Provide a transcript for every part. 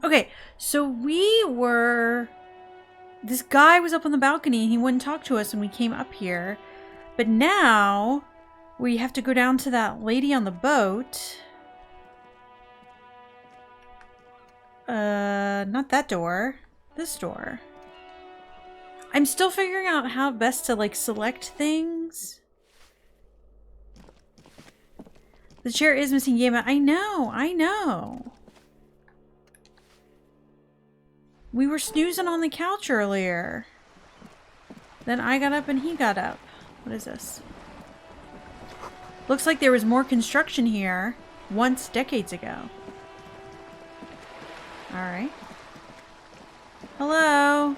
Okay, so this guy was up on the balcony and he wouldn't talk to us when we came up here. But now we have to go down to that lady on the boat. Not that door. This door. I'm still figuring out how best to, like, select things. The chair is missing game. I know. We were snoozing on the couch earlier. Then I got up and he got up. What is this? Looks like there was more construction here once decades ago. Alright. Hello.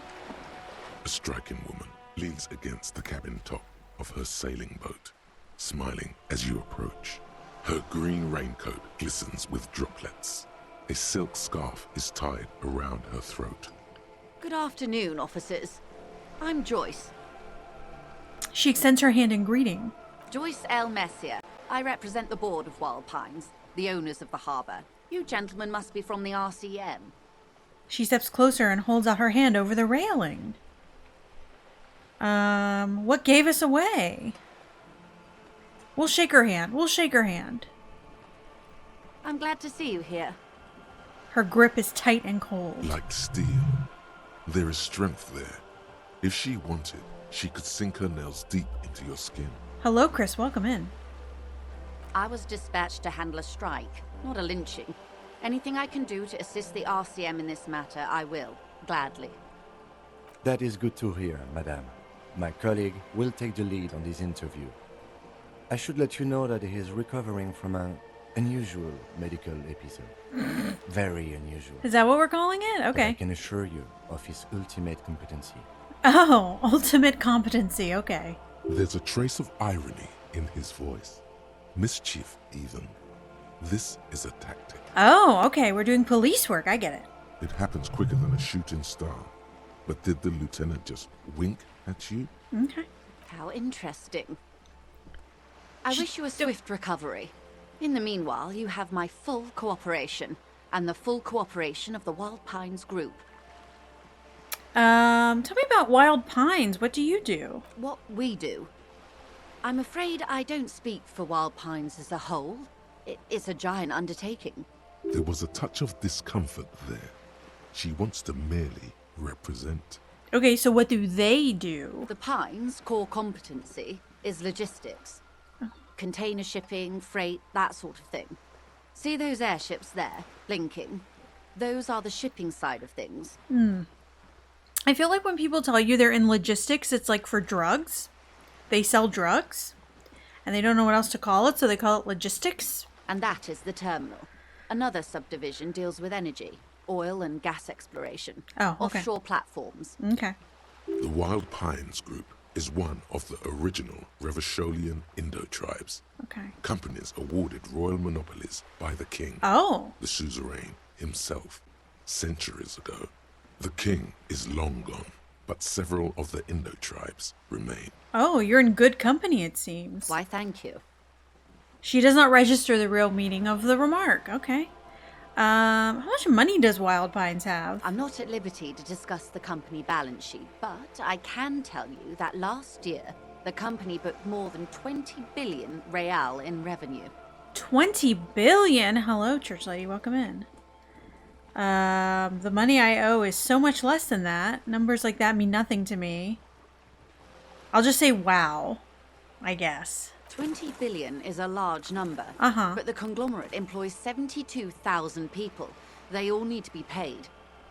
A striking woman leans against the cabin top of her sailing boat, smiling as you approach. Her green raincoat glistens with droplets. A silk scarf is tied around her throat. Good afternoon, officers. I'm Joyce. She extends her hand in greeting. Joyce L. Messier. I represent the board of Wild Pines, the owners of the harbor. You gentlemen must be from the RCM. She steps closer and holds out her hand over the railing. What gave us away? We'll shake her hand. I'm glad to see you here. Her grip is tight and cold. Like steel. There is strength there. If she wanted, she could sink her nails deep into your skin. Hello, Chris. Welcome in. I was dispatched to handle a strike, not a lynching. Anything I can do to assist the RCM in this matter, I will, gladly. That is good to hear, madame. My colleague will take the lead on this interview. I should let you know that he is recovering from an unusual medical episode. Very unusual. Is that what we're calling it? But Okay. I can assure you of his ultimate competency. Oh, ultimate competency. Okay. There's a trace of irony in his voice. Mischief, even. This is a tactic. Oh, okay. We're doing police work. I get it. It happens quicker than a shooting star. But did the lieutenant just wink at you? Okay. How interesting. I wish you a swift recovery. In the meanwhile, you have my full cooperation, and the full cooperation of the Wild Pines group. Tell me about Wild Pines. What do you do? What we do. I'm afraid I don't speak for Wild Pines as a whole. It's a giant undertaking. There was a touch of discomfort there. She wants to merely represent. Okay, so what do they do? The Pines' core competency is logistics. Container shipping, freight, that sort of thing. See those airships there, blinking? Those are the shipping side of things. I feel like when people tell you they're in logistics, it's like for drugs. They sell drugs, and they don't know what else to call it, so they call it logistics. And that is the terminal. Another subdivision deals with energy, oil and gas exploration. Oh, okay. Offshore platforms. Okay. The Wild Pines group is one of the original Revacholian Indo-tribes. Okay. Companies awarded royal monopolies by the king, Oh. the suzerain himself, centuries ago. The king is long gone, but several of the Indo-tribes remain. Oh, you're in good company, it seems. Why, thank you. She does not register the real meaning of the remark. Okay. How much money does Wild Pines have? I'm not at liberty to discuss the company balance sheet, but I can tell you that last year, the company booked more than 20 billion real in revenue. 20 billion? Hello, church lady. Welcome in. The money I owe is so much less than that. Numbers like that mean nothing to me. I'll just say wow, I guess. 20 billion is a large number, but the conglomerate employs 72,000 people. They all need to be paid.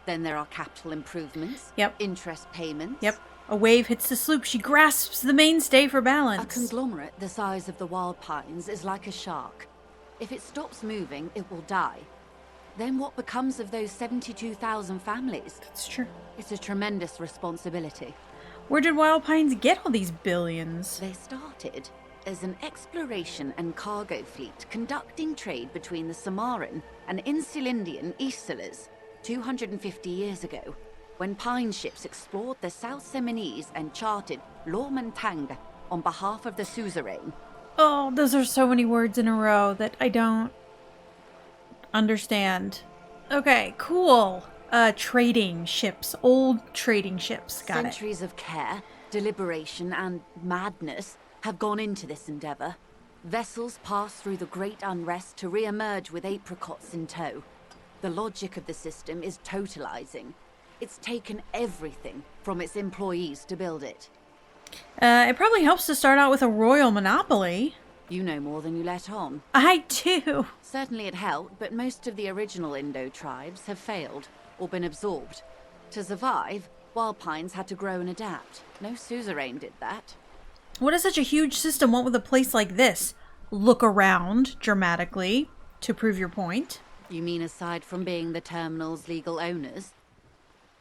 Then there are capital improvements, Yep. interest payments. Yep. A wave hits the sloop. She grasps the mainstay for A balance. conglomerate the size of the Wild Pines is like a shark. If it stops moving, it will die. Then what becomes of those 72,000 families? It's true. It's a tremendous responsibility. Where did Wild Pines get all these billions? They started as an exploration and cargo fleet conducting trade between the Samaran and Insulindian Isolas 250 years ago, when pine ships explored the South Seminese and charted Lomantang on behalf of the suzerain. Oh, those are so many words in a row that I don't understand. Okay, cool. Trading ships. Old trading ships. Got it. Centuries of care, deliberation, and madness have gone into this endeavor. Vessels pass through the great unrest to re-emerge with apricots in tow. The logic of the system is totalizing. It's taken everything from its employees to build it. It probably helps to start out with a royal monopoly. You know more than you let on. I do. Certainly it helped, but most of the original Indo tribes have failed or been absorbed. To survive, wild pines had to grow and adapt. No suzerain did that. What does such a huge system want with a place like this? Look around dramatically to prove your point. You mean aside from being the terminal's legal owners,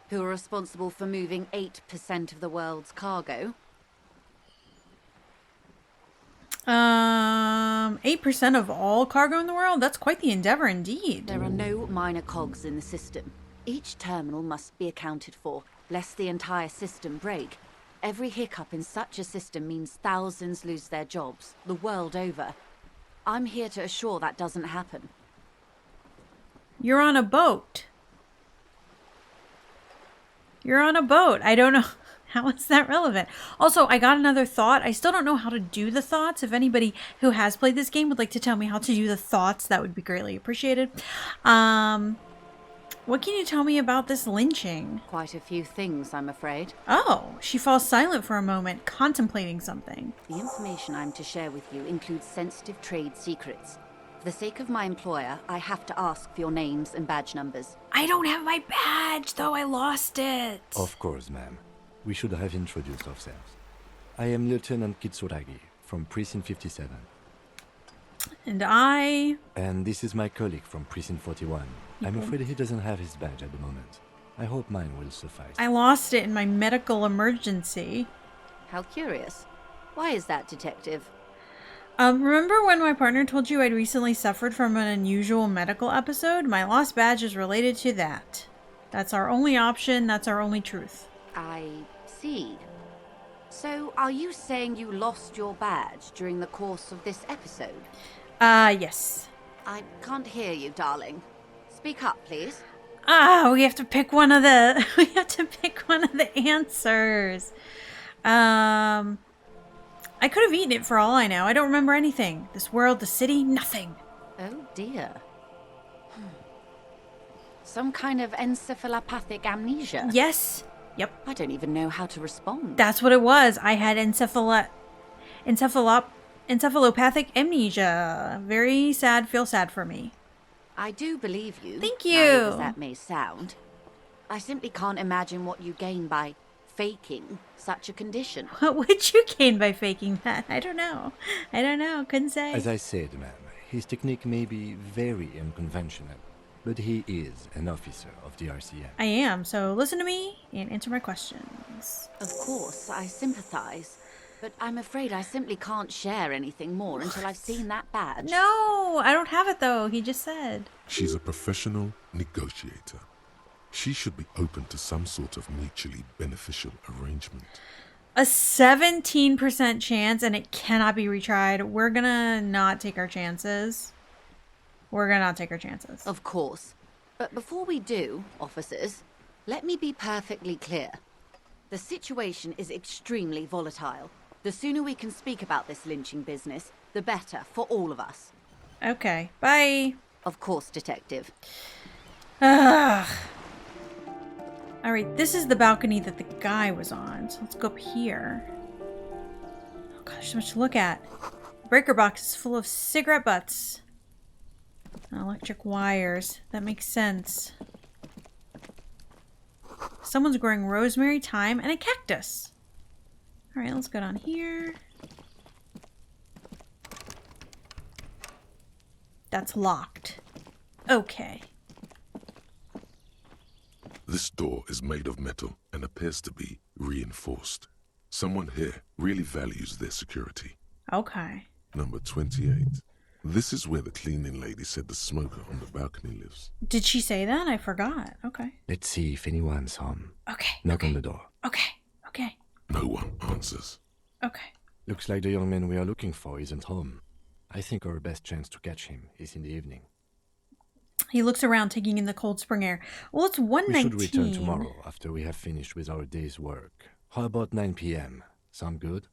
who are responsible for moving 8% of the world's cargo? 8% of all cargo in the world? That's quite the endeavor indeed. There are no minor cogs in the system. Each terminal must be accounted for, lest the entire system break. Every hiccup in such a system means thousands lose their jobs, the world over. I'm here to assure that doesn't happen. You're on a boat. You're on a boat. I don't know. How is that relevant? Also, I got another thought. I still don't know how to do the thoughts. If anybody who has played this game would like to tell me how to do the thoughts, that would be greatly appreciated. What can you tell me about this lynching? Quite a few things, I'm afraid. Oh, she falls silent for a moment, contemplating something. The information I'm to share with you includes sensitive trade secrets. For the sake of my employer, I have to ask for your names and badge numbers. I don't have my badge, though. I lost it. Of course, ma'am. We should have introduced ourselves. I am Lieutenant Kitsuragi from Precinct 57. And I... And this is my colleague from Precinct 41. I'm afraid he doesn't have his badge at the moment. I hope mine will suffice. I lost it in my medical emergency. How curious. Why is that, Detective? Remember when my partner told you I'd recently suffered from an unusual medical episode? My lost badge is related to that. That's our only option. That's our only truth. I see. So, are you saying you lost your badge during the course of this episode? Yes. I can't hear you, darling. Speak up, please. We have to pick one of the... We have to pick one of the answers. I could have eaten it for all I know. I don't remember anything. This world, the city, nothing. Oh, dear. Some kind of encephalopathic amnesia? Yes. Yep. I don't even know how to respond. That's what it was. I had encephalopathic amnesia. Very sad. Feel sad for me. I do believe you. Thank naive you. as that may sound. I simply can't imagine what you gain by faking such a condition. What would you gain by faking that? I don't know. Couldn't say. As I said, ma'am, his technique may be very unconventional, but he is an officer of the RCM. I am. So listen to me and answer my questions. Of course, I sympathize. But I'm afraid I simply can't share anything more until I've seen that badge. No, I don't have it though. He just said. She's a professional negotiator. She should be open to some sort of mutually beneficial arrangement. A 17% chance and it cannot be retried. We're gonna not take our chances. Of course. But before we do, officers, let me be perfectly clear. The situation is extremely volatile. The sooner we can speak about this lynching business, the better for all of us. Okay, bye. Of course, Detective. Ugh. Alright, this is the balcony that the guy was on. So let's go up here. Oh gosh, so much to look at. The breaker box is full of cigarette butts. And electric wires. That makes sense. Someone's growing rosemary, thyme, and a cactus. Alright, let's go down here. That's locked. Okay. This door is made of metal and appears to be reinforced. Someone here really values their security. Okay. Number 28. This is where the cleaning lady said the smoker on the balcony lives. Did she say that? I forgot. Okay. Let's see if anyone's home. Okay. Knock on the door. Okay. Okay. No one answers. Okay. Looks like the young man we are looking for isn't home. I think our best chance to catch him is in the evening. He looks around, taking in the cold spring air. Well, it's 1:19. We should return tomorrow after we have finished with our day's work. How about 9 p.m.? Sound good?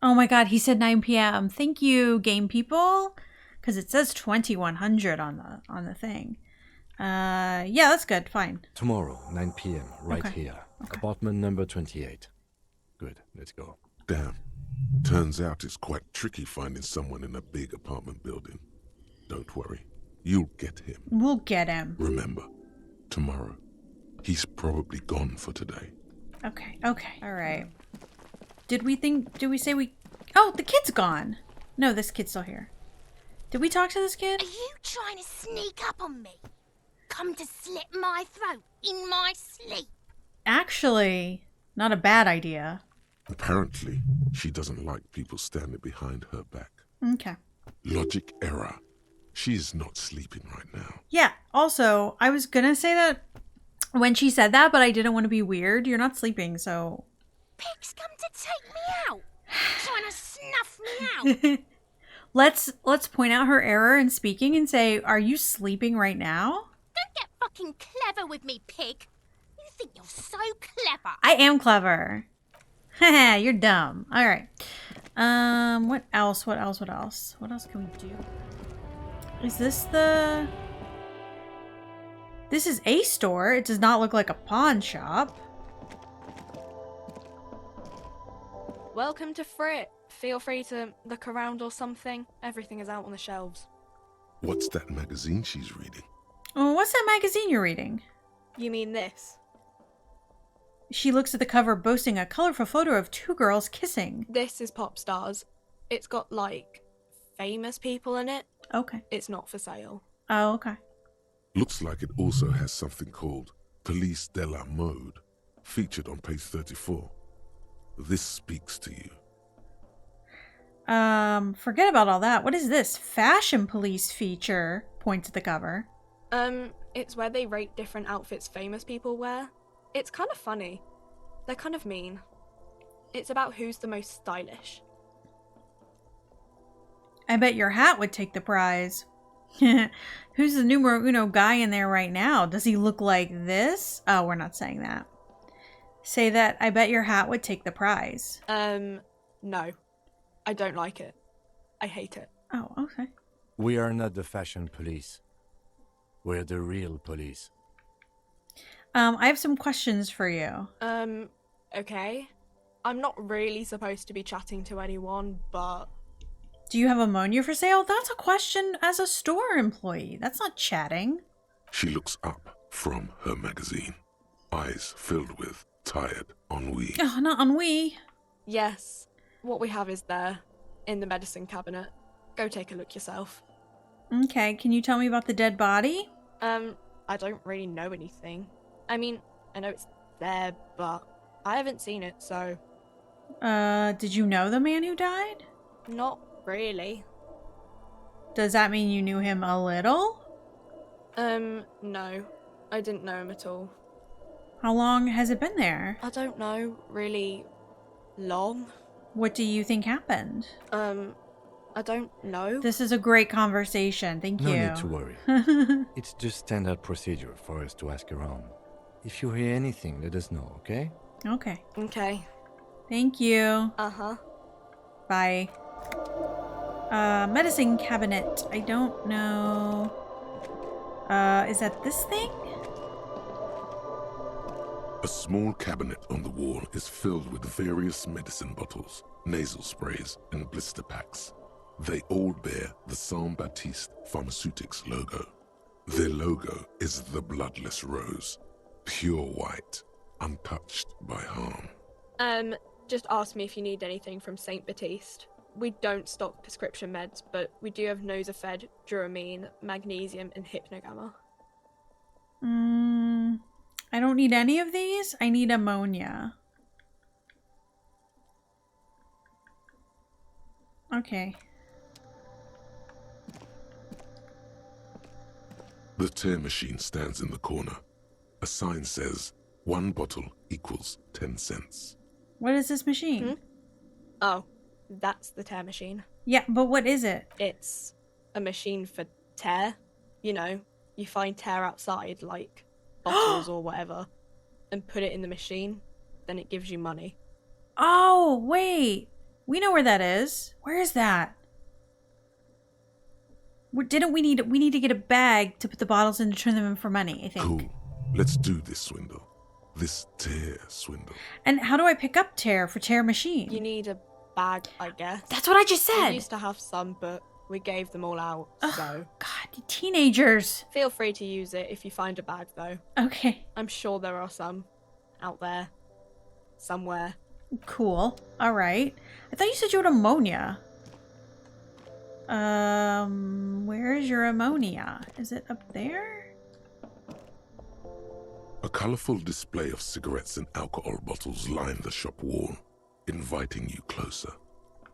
Oh my god, he said 9 p.m. Thank you, game people. Because it says 2100 on the thing. Yeah, that's good. Fine. Tomorrow, 9 p.m., right Okay. here. Apartment number 28. Good, let's go. Damn. Turns out it's quite tricky finding someone in a big apartment building. Don't worry. You'll get him. We'll get him. Remember, tomorrow. He's probably gone for today. Okay. All right. Did we say we... Oh, the kid's gone. No, this kid's still here. Did we talk to this kid? Are you trying to sneak up on me? Come to slit my throat in my sleep? Actually, not a bad idea. Apparently, she doesn't like people standing behind her back. Okay. Logic error. She's not sleeping right now. Yeah, also, I was gonna say that when she said that, but I didn't want to be weird. You're not sleeping, so... Pigs come to take me out. Trying to snuff me out. Let's point out her error in speaking and say, are you sleeping right now? Don't get fucking clever with me, pig. You think you're so clever. I am clever. Haha, you're dumb. All right. What else? What else can we do? Is this the... This is a store. It does not look like a pawn shop. Welcome to Frit. Feel free to look around or something. Everything is out on the shelves. What's that magazine she's reading? Oh, what's that magazine you're reading? You mean this? She looks at the cover, boasting a colorful photo of two girls kissing. This is Pop Stars. It's got, like, famous people in it. Okay. It's not for sale. Oh, okay. Looks like it also has something called Police de la Mode, featured on page 34. This speaks to you. Forget about all that. What is this? Fashion Police feature. Points at the cover. It's where they rate different outfits famous people wear. It's kind of funny. They're kind of mean. It's about who's the most stylish. I bet your hat would take the prize. Who's the numero uno guy in there right now? Does he look like this? Oh, we're not saying that. Say that I bet your hat would take the prize. No. I don't like it. I hate it. Oh, okay. We are not the fashion police. We're the real police. I have some questions for you. Okay. I'm not really supposed to be chatting to anyone, but... Do you have ammonia for sale? That's a question as a store employee. That's not chatting. She looks up from her magazine, eyes filled with tired ennui. Oh, not ennui. Yes. What we have is there, in the medicine cabinet. Go take a look yourself. Okay, can you tell me about the dead body? I don't really know anything. I mean, I know it's there, but I haven't seen it, so... Did you know the man who died? Not really. Does that mean you knew him a little? No. I didn't know him at all. How long has it been there? I don't know, really long. What do you think happened? I don't know. This is a great conversation. Thank No you. need to worry. It's just standard procedure for us to ask around. If you hear anything, let us know, okay? Okay. Okay. Thank you. Uh-huh. Bye. Medicine cabinet. I don't know. Is that this thing? A small cabinet on the wall is filled with various medicine bottles, nasal sprays, and blister packs. They all bear the Saint Baptiste Pharmaceutics logo. Their logo is the bloodless rose, pure white, untouched by harm. Just ask me if you need anything from Saint Baptiste. We don't stock prescription meds, but we do have Nosafed, Duramine, Magnesium, and Hypnogamma. I don't need any of these. I need ammonia. Okay. The tear machine stands in the corner. A sign says, 1 bottle equals 10 cents. What is this machine? Oh, that's the tear machine. Yeah, but what is it? It's a machine for tear. You know, you find tear outside, like bottles or whatever, and put it in the machine, then it gives you money. Oh, wait. We know where that is. Where is that? Didn't we need to get a bag to put the bottles in to turn them in for money, I think. Cool. Let's do this swindle. This tear swindle. And how do I pick up tear for tear machine? You need a bag, I guess. That's what I just We said. used to have some, but we gave them all out, Ugh, so... God, you teenagers. Feel free to use it if you find a bag, though. Okay. I'm sure there are some out there. Somewhere. Cool. All right. I thought you said you had ammonia. Where is your ammonia? Is it up there? A colorful display of cigarettes and alcohol bottles line the shop wall, inviting you closer.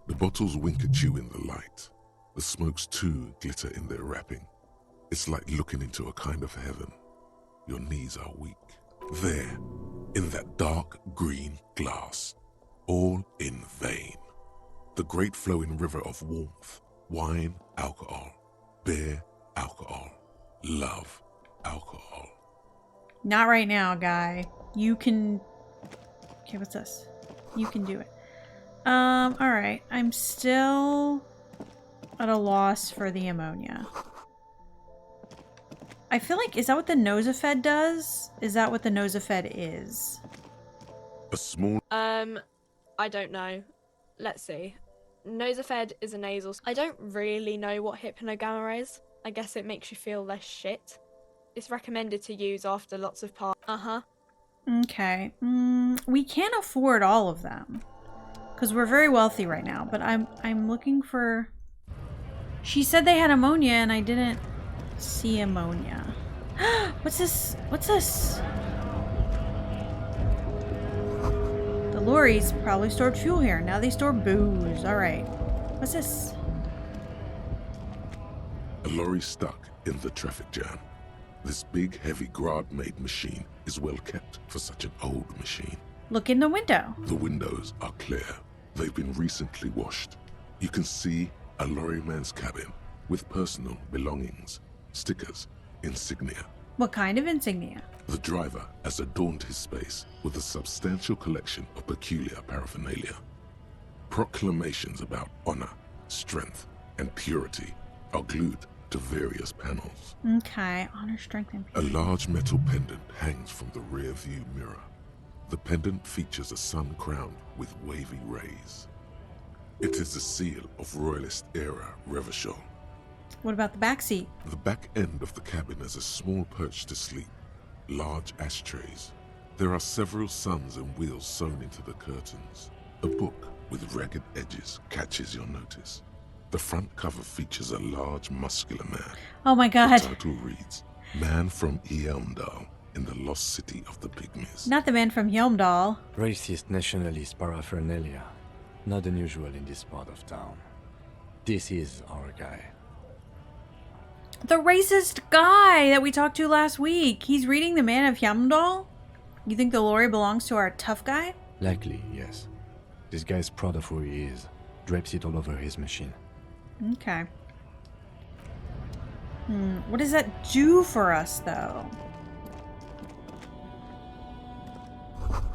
The bottles wink at you in the light. The smokes too glitter in their wrapping. It's like looking into a kind of heaven. Your knees are weak. There, in that dark green glass, all in vain. The great flowing river of warmth, wine, alcohol, beer, alcohol, love, alcohol. Not right now, guy. You can... Okay, what's this? You can do it. Alright. I'm still at a loss for the ammonia. I feel like, is that what the Nosafed does? Is that what the Nosafed is? A small... I don't know. Let's see. Nosafed is a nasal... I don't really know what hypnogamma is. I guess it makes you feel less shit. It's recommended to use after lots of parties. Uh-huh. Okay. We can't afford all of them. Because we're very wealthy right now. But I'm looking for... She said they had ammonia and I didn't see ammonia. What's this? What's this? The lorries probably stored fuel here. Now they store booze. Alright. What's this? A lorry stuck in the traffic jam. This big, heavy Grad-made machine is well kept for such an old machine. Look in the window. The windows are clear. They've been recently washed. You can see a lorryman's cabin with personal belongings, stickers, insignia. What kind of insignia? The driver has adorned his space with a substantial collection of peculiar paraphernalia. Proclamations about honor, strength, and purity are glued to various panels. Okay. Honor, strength, and A peace. large metal pendant hangs from the rear view mirror. The pendant features a sun crowned with wavy rays. It is the seal of Royalist era Revachol. What about the back seat? The back end of the cabin has a small perch to sleep, large ashtrays. There are several suns and wheels sewn into the curtains. A book with ragged edges catches your notice. The front cover features a large, muscular man. Oh my god. The title reads, Man from Eamdal in the Lost City of the Pygmies. Not the man from Helmdall. Racist nationalist paraphernalia. Not unusual in this part of town. This is our guy. The racist guy that we talked to last week. He's reading The Man of Helmdall? You think the lorry belongs to our tough guy? Likely, yes. This guy's proud of who he is. Drapes it all over his machine. Okay. What does that do for us, though?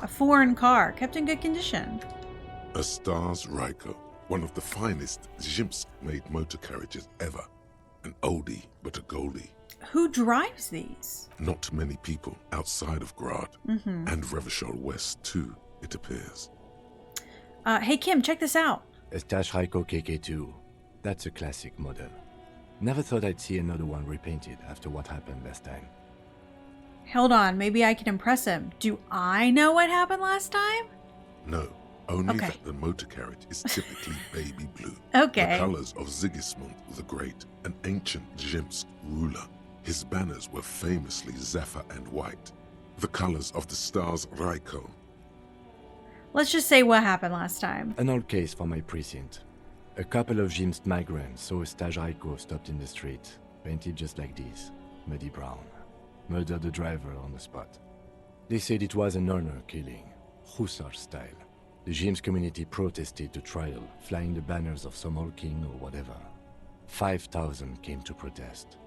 A foreign car, kept in good condition. A Stars Ryko, one of the finest Zhimsk-made motor carriages ever. An oldie, but a goldie. Who drives these? Not many people outside of Grad, and Revachol West too, it appears. Hey Kim, check this out. A Stash Raiko KK2. That's a classic model. Never thought I'd see another one repainted after what happened last time. Hold on, maybe I can impress him. Do I know what happened last time? No, only Okay. that the motor carriage is typically baby blue. Okay. The colors of Sigismund the Great, an ancient Zhimsk ruler. His banners were famously zephyr and white. The colors of the Stars Ryko. Let's just say what happened last time. An old case for my precinct. A couple of Jim's migrants saw a Stash Raiko stopped in the street, painted just like this, muddy brown. Murdered the driver on the spot. They said it was an honor killing, Hussar style. The Jim's community protested the trial, flying the banners of some old king or whatever. 5,000 came to protest.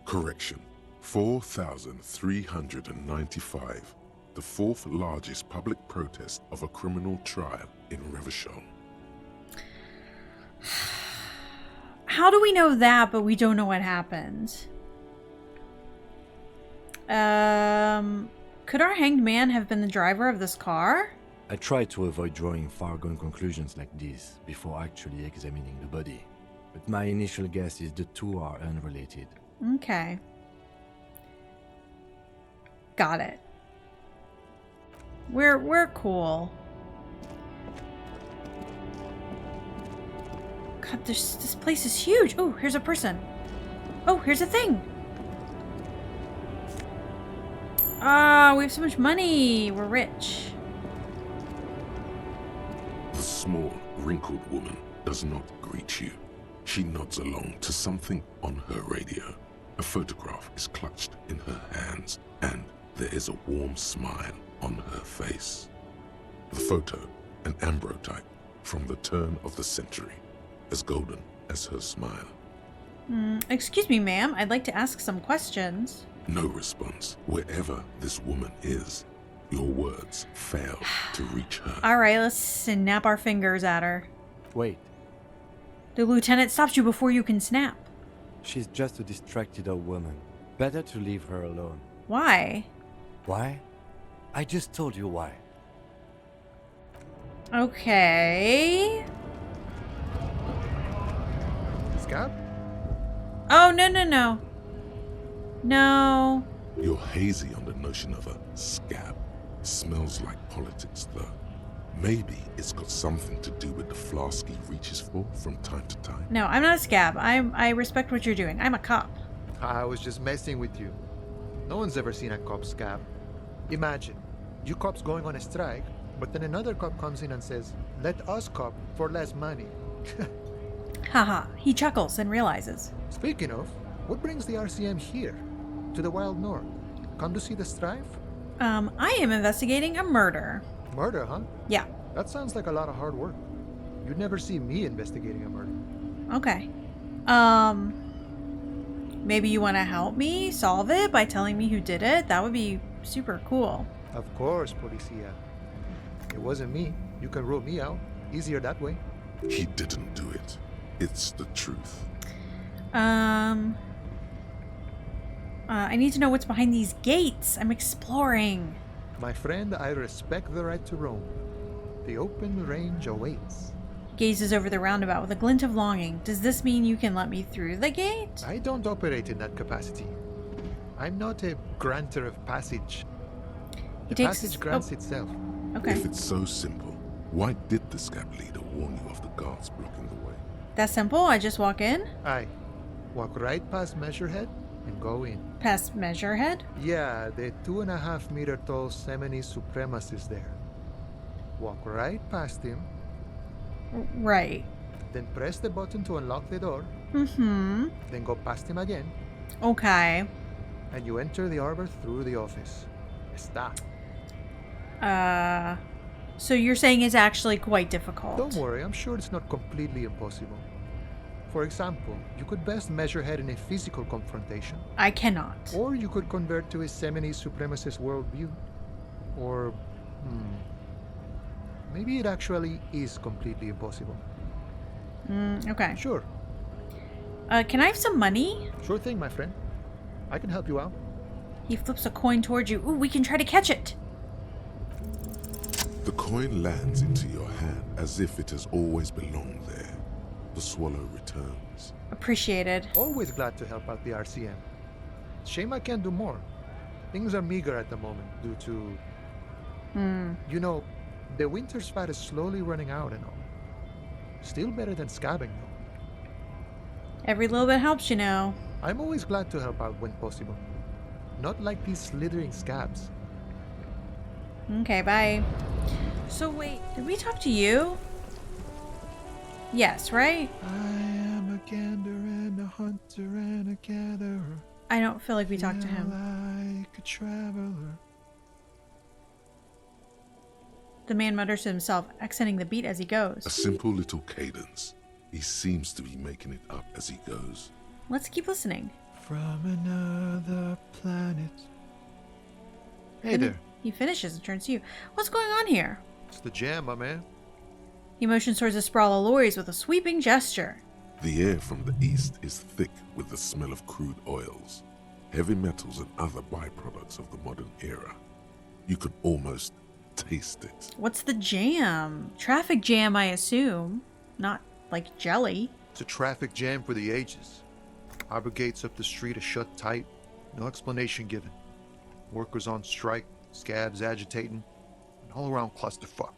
Correction, 4,395. The fourth largest public protest of a criminal trial in Revachol. How do we know that, but we don't know what happened? Could our hanged man have been the driver of this car? I try to avoid drawing far-gone conclusions like this before actually examining the body, but my initial guess is the two are unrelated. Okay. Got it. We're cool. God, this place is huge. Oh, here's a person. Oh, here's a thing. Ah, we have so much money. We're rich. The small, wrinkled woman does not greet you. She nods along to something on her radio. A photograph is clutched in her hands, and there is a warm smile on her face. The photo, an ambrotype from the turn of the century, as golden as her smile. Excuse me, ma'am. I'd like to ask some questions. No response. Wherever this woman is, your words fail to reach her. All right, let's snap our fingers at her. Wait, The lieutenant stops you before you can snap. she's just a distracted old woman. Better to leave her alone. Why? Why? I just told you why. Okay. Scab? Oh, no, no, no. No. You're hazy on the notion of a scab. Smells like politics, though. Maybe it's got something to do with the flask he reaches for from time to time. No, I'm not a scab. I respect what you're doing. I'm a cop. I was just messing with you. No one's ever seen a cop scab. Imagine, you cops going on a strike, but then another cop comes in and says, let us cop for less money. Haha. He chuckles and realizes. Speaking of, what brings the RCM here? To the wild north? Come to see the strife? I am investigating a murder. Murder, huh? Yeah. That sounds like a lot of hard work. You'd never see me investigating a murder. Okay. Maybe you want to help me solve it by telling me who did it? That would be super cool. Of course, Policia. It wasn't me. You can rule me out. Easier that way. He didn't do it. It's the truth. I need to know what's behind these gates. I'm exploring. My friend, I respect the right to roam. The open range awaits. Gazes over the roundabout with a glint of longing. Does this mean you can let me through the gate? I don't operate in that capacity. I'm not a granter of passage. He The takes- passage grants oh. itself. Okay. If it's so simple, why did the scab leader warn you of the guards blocking the way? That's simple. I just walk in, Aye. Walk right past Measurehead and go in. past Measurehead. Yeah, the 2.5 meter tall Semini supremacist there. Walk right past him, Right. then press the button to unlock the door, Mm-hmm. then go past him again, Okay. and you enter the arbor through the office. Está. So you're saying it's actually quite difficult. Don't worry, I'm sure it's not completely impossible. For example, you could best Measurehead in a physical confrontation, I cannot. or you could convert to a Semini supremacist worldview. Or, maybe it actually is completely impossible. Okay. Sure, Can I have some money? sure thing, my friend. I can help you out. He flips a coin towards you. Ooh, we can try to catch it. The coin lands into your hand as if it has always belonged there. The swallow returns. Appreciated. Always glad to help out the RCM. Shame I can't do more. Things are meager at the moment due to... You know, the winter's fat is slowly running out and all. Still better than scabbing, though. Every little bit helps, you know. I'm always glad to help out when possible. Not like these slithering scabs. Okay, bye. So wait, did we talk to you? Yes, right? I am a gander and a hunter and a gatherer. I don't feel like we talked to him. Like a traveler. The man mutters to himself, accenting the beat as he A goes. simple little cadence. He seems to be making it up as he goes. Let's keep listening. from another planet. Hey And there. he finishes and turns to you. What's going on here? It's the jam, my man. He motions towards a sprawl of lorries with a sweeping gesture. The air from the east is thick with the smell of crude oils, heavy metals, and other byproducts of the modern era. You can almost taste it. What's the jam? Traffic jam, I assume. Not like jelly. It's a traffic jam for the ages. Harbor gates up the street are shut tight. No explanation given. Workers on strike, scabs agitating, an all-around clusterfuck.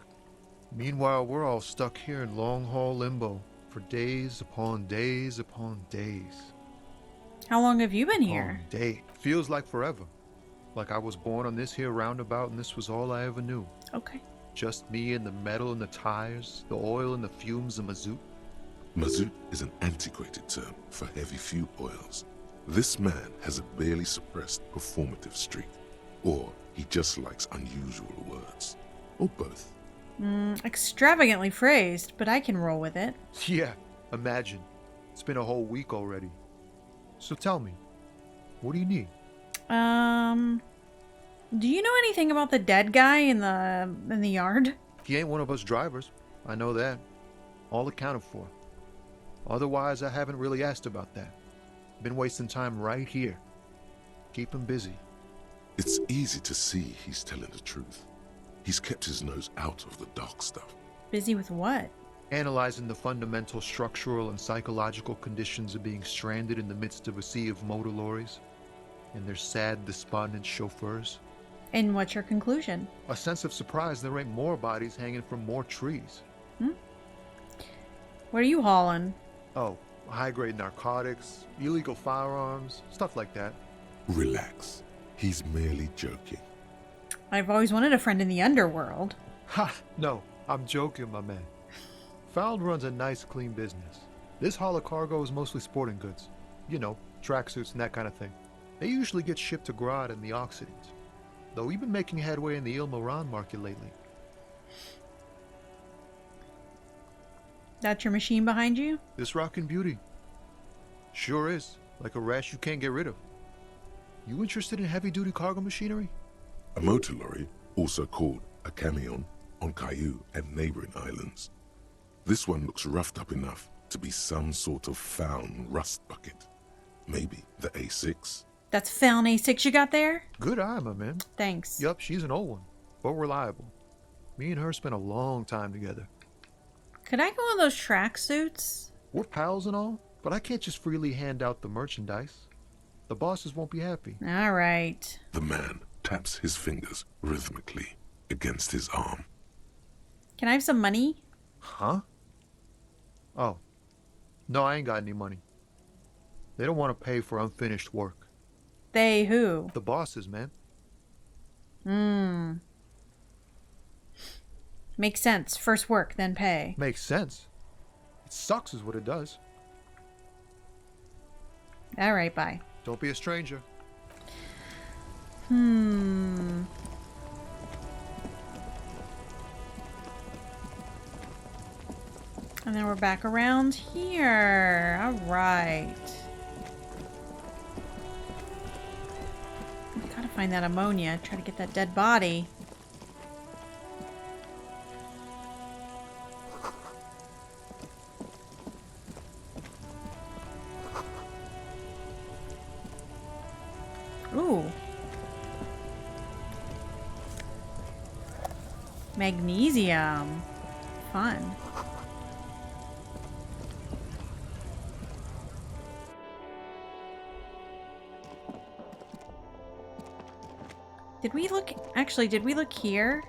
Meanwhile, we're all stuck here in long-haul limbo for days upon days upon days. How long have you been here? Day. Feels like forever. Like I was born on this here roundabout and this was all I ever knew. Okay. Just me and the metal and the tires, the oil and the fumes of mazout. Mazout is an antiquated term for heavy fuel oils. This man has a barely suppressed performative streak, or he just likes unusual words, or both. Extravagantly phrased, but I can roll with it. Yeah, imagine. It's been a whole week already. So tell me, what do you need? Do you know anything about the dead guy in the yard? He ain't one of us drivers. I know that. All accounted for. Otherwise, I haven't really asked about that. Been wasting time right here. Keep him busy. It's easy to see he's telling the truth. He's kept his nose out of the dark stuff. Busy with what? Analyzing the fundamental structural and psychological conditions of being stranded in the midst of a sea of motor lorries and their sad, despondent chauffeurs. And what's your conclusion? A sense of surprise there ain't more bodies hanging from more trees. What are you hauling? Oh, high-grade narcotics, illegal firearms, stuff like that. Relax. He's merely joking. I've always wanted a friend in the underworld. Ha! No, I'm joking, my man. Found runs a nice, clean business. This haul of cargo is mostly sporting goods. You know, tracksuits and that kind of thing. They usually get shipped to Grodd and the Occident. Though we've been making headway in the Ilmaran market lately. That's your machine behind you? This rockin' beauty. Sure is. Like a rash you can't get rid of. You interested in heavy-duty cargo machinery? A motor lorry, also called a camion, on Caillou and neighboring islands. This one looks roughed up enough to be some sort of found rust bucket. Maybe the A6. That's found A6 you got there? Good eye, my man. Thanks. Yup, she's an old one, but reliable. Me and her spent a long time together. Could I go in those tracksuits? We're pals and all, but I can't just freely hand out the merchandise. The bosses won't be happy. All right. The man taps his fingers rhythmically against his arm. Can I have some money? Huh? Oh. No, I ain't got any money. They don't want to pay for unfinished work. They who? The bosses, man. Makes sense. First work, then pay. Makes sense. It sucks is what it does. All right, bye. Don't be a stranger. And then we're back around here. All right. We gotta find that ammonia. Try to get that dead body. Ooh. Magnesium. Fun. Did we look... Actually, did we look here?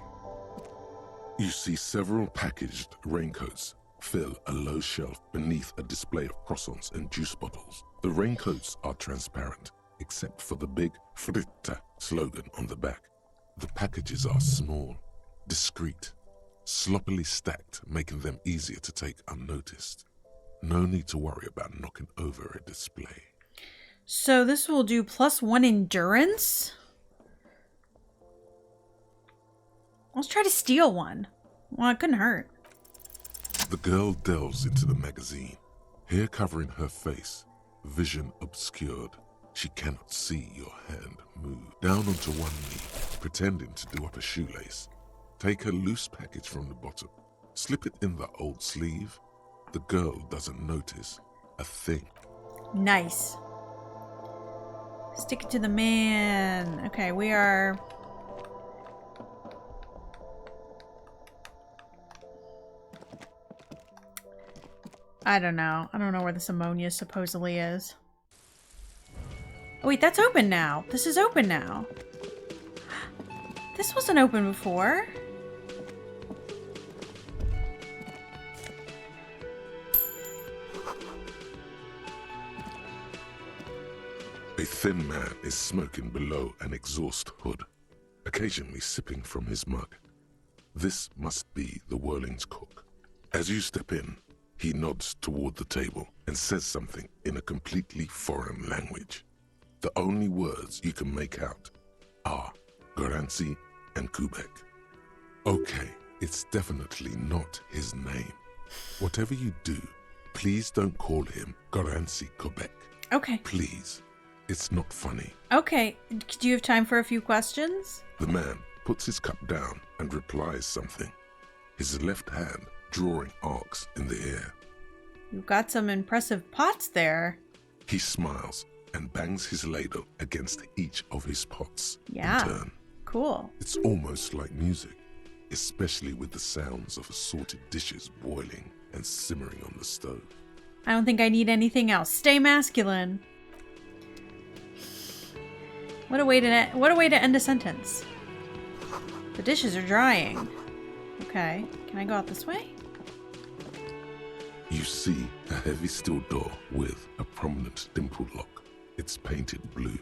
You see several packaged raincoats fill a low shelf beneath a display of croissants and juice bottles. The raincoats are transparent, except for the big Fritta slogan on the back. The packages are small, discreet, sloppily stacked, making them easier to take unnoticed. No need to worry about knocking over a display. So this will do +1 endurance? Let's try to steal one. Well, it couldn't hurt. The girl delves into the magazine, hair covering her face, vision obscured. She cannot see your hand move. Down onto one knee, pretending to do up a shoelace. Take a loose package from the bottom. Slip it in the old sleeve. The girl doesn't notice a thing. Nice. Stick it to the man. Okay, we are... I don't know. I don't know where this ammonia supposedly is. Oh wait, that's open now. This is open now. This wasn't open before. A thin man is smoking below an exhaust hood, occasionally sipping from his mug. This must be the Whirling's cook. As you step in, he nods toward the table and says something in a completely foreign language. The only words you can make out are Garancy and Kubek. Okay, it's definitely not his name. Whatever you do, please don't call him Garancy Kubek. Okay. Please. It's not funny. Okay. Do you have time for a few questions? The man puts his cup down and replies something, his left hand drawing arcs in the air. You've got some impressive pots there. He smiles and bangs his ladle against each of his pots Yeah. in turn. Cool. It's almost like music, especially with the sounds of assorted dishes boiling and simmering on the stove. I don't think I need anything else. Stay masculine. What a way to end a sentence. The dishes are drying. Okay, can I go out this way? You see a heavy steel door with a prominent dimple lock. It's painted blue.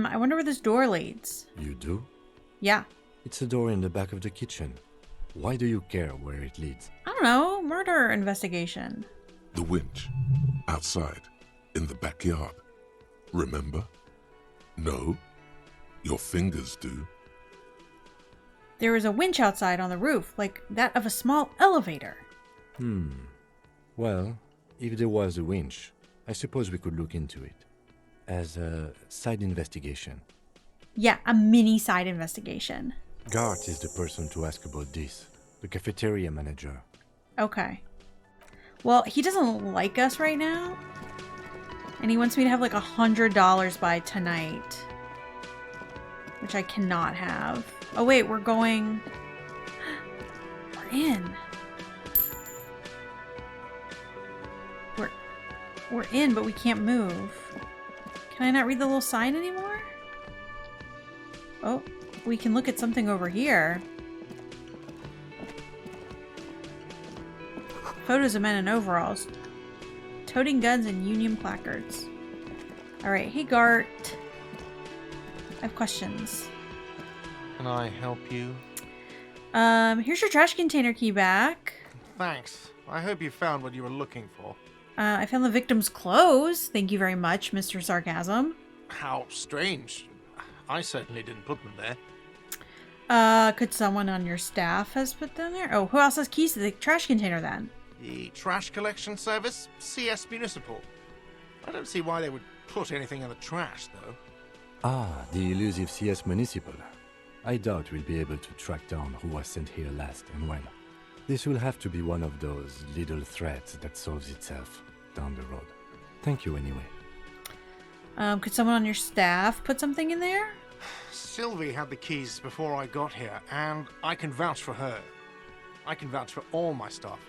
I wonder where this door leads. You do? Yeah. It's a door in the back of the kitchen. Why do you care where it leads? I don't know. Murder investigation. The winch. Outside. In the backyard. Remember? No. Your fingers do. There is a winch outside on the roof, like that of a small elevator. Well, if there was a winch, I suppose we could look into it. As a side investigation. Yeah, a mini side investigation. Gart is the person to ask about this. The cafeteria manager. Okay. Well, he doesn't like us right now. And he wants me to have like $100 by tonight. Which I cannot have. Oh wait, we're going... We're in. We're in, but we can't move. Can I not read the little sign anymore? Oh, we can look at something over here. Photos of men in overalls. Toting guns and Union placards. Alright, hey Gart. I have questions. Can I help you? Here's your trash container key back. Thanks. I hope you found what you were looking for. I found the victim's clothes. Thank you very much, Mr. Sarcasm. How strange. I certainly didn't put them there. Could someone on your staff has put them there? Oh, who else has keys to the trash container then? The trash collection service? CS Municipal. I don't see why they would put anything in the trash, though. Ah, the elusive CS Municipal. I doubt we'll be able to track down who was sent here last and when. This will have to be one of those little threats that solves itself down the road. Thank you anyway. Could someone on your staff put something in there? Sylvie had the keys before I got here, and I can vouch for her. I can vouch for all my staff.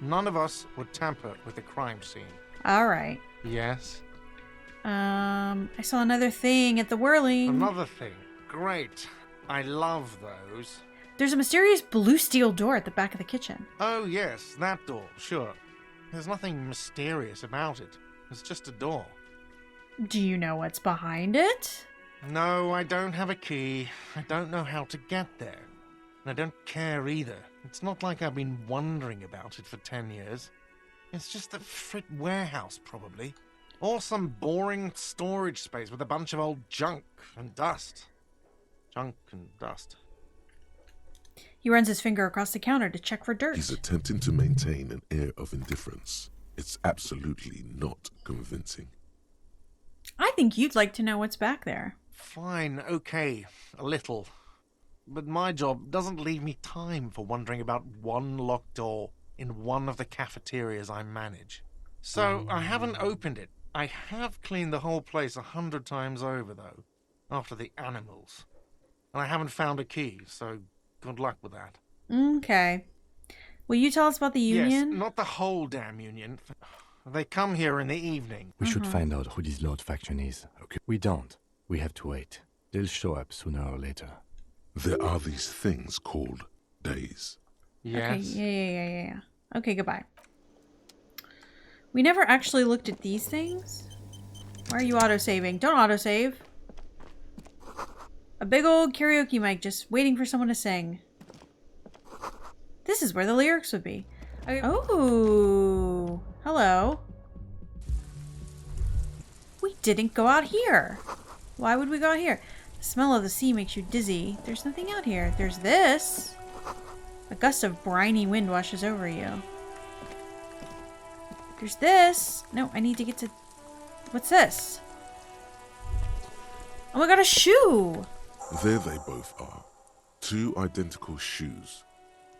None of us would tamper with the crime scene. Alright. Yes? I saw another thing at the Whirling. Another thing. Great. I love those. There's a mysterious blue steel door at the back of the kitchen. Oh, yes, that door, sure. There's nothing mysterious about it. It's just a door. Do you know what's behind it? No, I don't have a key. I don't know how to get there. And I don't care either. It's not like I've been wondering about it for 10 years. It's just a frit warehouse, probably. Or some boring storage space with a bunch of old junk and dust. Junk and dust. He runs his finger across the counter to check for dirt. He's attempting to maintain an air of indifference. It's absolutely not convincing. I think think you'd like to know what's back there. Fine, okay, a little. But my job doesn't leave me time for wondering about one locked door in one of the cafeterias I manage. So I haven't opened it. I have cleaned the whole place 100 times over, though, after the animals. And I haven't found a key, so good luck with that. Okay. Will you tell us about the union? Yes, not the whole damn union. They come here in the evening. We should find out who this Lord faction is. Okay. We don't. We have to wait. They'll show up sooner or later. There are these things called days. Yes. Okay, yeah. Okay, goodbye. We never actually looked at these things. Why are you auto-saving? Don't auto-save. A big old karaoke mic just waiting for someone to sing. This is where the lyrics would be. Okay. Oh, hello. We didn't go out here. Why would we go out here? The smell of the sea makes you dizzy. There's nothing out here. There's this. A gust of briny wind washes over you. There's this. No, I need to get to... What's this? Oh my god, a shoe! There they both are. Two identical shoes.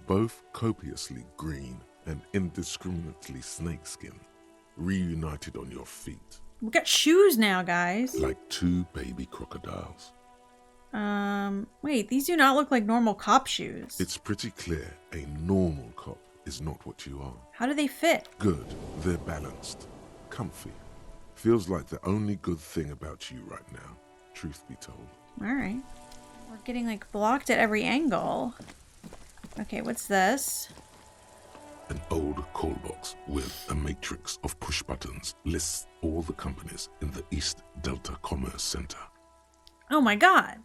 Both copiously green and indiscriminately snakeskin. Reunited on your feet. We got shoes now, guys. Like two baby crocodiles. Wait, these do not look like normal cop shoes. It's pretty clear a normal cop is not what you are. How do they fit? Good. They're balanced. Comfy. Feels like the only good thing about you right now, truth be told. Alright. We're getting, like, blocked at every angle. Okay, what's this? An old call box with a matrix of push buttons lists all the companies in the East Delta Commerce Center. Oh my god!